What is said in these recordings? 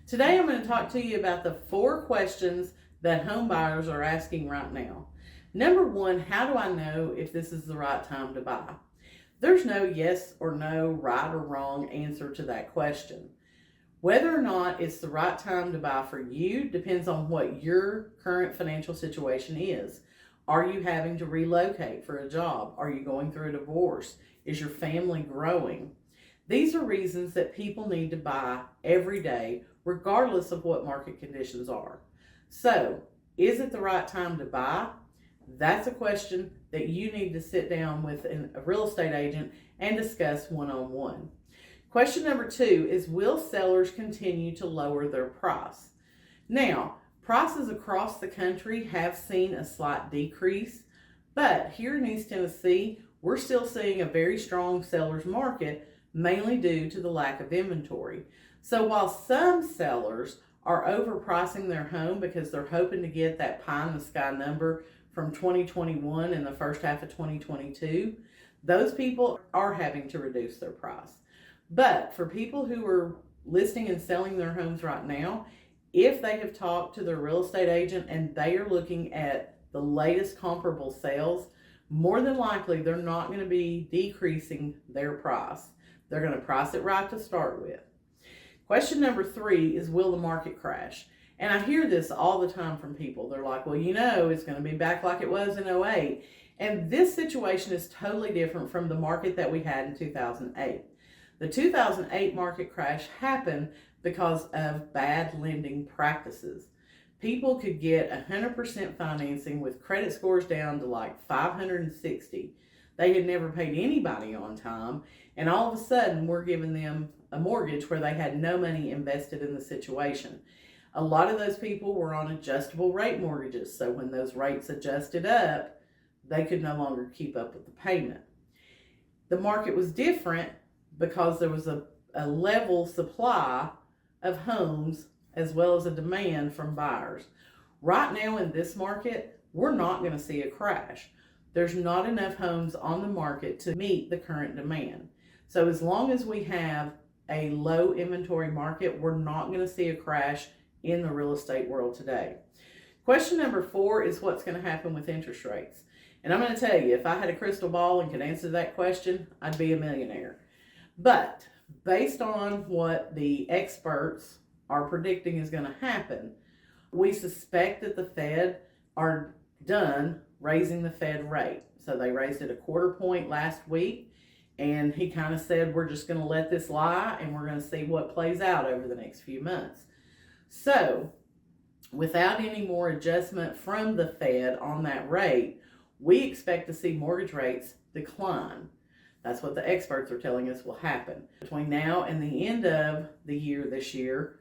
Today I'm going to talk to you about the 4 questions that home buyers are asking right now. Number 1, how do I know if this is the right time to buy? There's no yes or no, right or wrong answer to that question. Whether or not it's the right time to buy for you depends on what your current financial situation is. Are you having to relocate for a job? Are you going through a divorce? Is your family growing? These are reasons that people need to buy every day, regardless of what market conditions are. So, is it the right time to buy? That's a question that you need to sit down with a real estate agent and discuss one-on-one. Question number 2 is, will sellers continue to lower their price? Now, prices across the country have seen a slight decrease, but here in East Tennessee, we're still seeing a very strong seller's market, mainly due to the lack of inventory. So while some sellers are overpricing their home because they're hoping to get that pie in the sky number from 2021 and the first half of 2022, those people are having to reduce their price. But for people who are listing and selling their homes right now, if they have talked to their real estate agent and they are looking at the latest comparable sales, more than likely they're not going to be decreasing their price. They're going to price it right to start with. Question number 3 is, will the market crash? And I hear this all the time from people. They're like, well, it's going to be back like it was in 2008. And this situation is totally different from the market that we had in 2008. The 2008 market crash happened because of bad lending practices. People could get 100% financing with credit scores down to like 560. They had never paid anybody on time, and all of a sudden we're giving them a mortgage where they had no money invested in the situation. A lot of those people were on adjustable rate mortgages, so when those rates adjusted up, they could no longer keep up with the payment. The market was different because there was a level supply of homes as well as a demand from buyers. Right now in this market, we're not going to see a crash. There's not enough homes on the market to meet the current demand. So as long as we have a low inventory market, we're not going to see a crash in the real estate world today. Question number 4 is, what's going to happen with interest rates? And I'm going to tell you, if I had a crystal ball and could answer that question, I'd be a millionaire. But based on what the experts are predicting is going to happen, we suspect that the Fed are done raising the Fed rate. So they raised it a 1/4 point last week, and he kind of said, we're just going to let this lie and we're going to see what plays out over the next few months. So without any more adjustment from the Fed on that rate, we expect to see mortgage rates decline. That's what the experts are telling us will happen. Between now and the end of the year this year,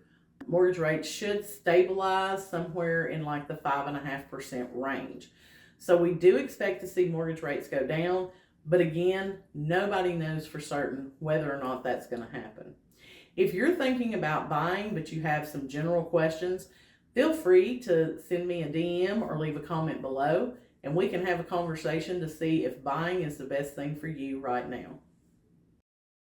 mortgage rates should stabilize somewhere in like the 5.5% range. So we do expect to see mortgage rates go down, but again, nobody knows for certain whether or not that's going to happen. If you're thinking about buying, but you have some general questions, feel free to send me a DM or leave a comment below, and we can have a conversation to see if buying is the best thing for you right now.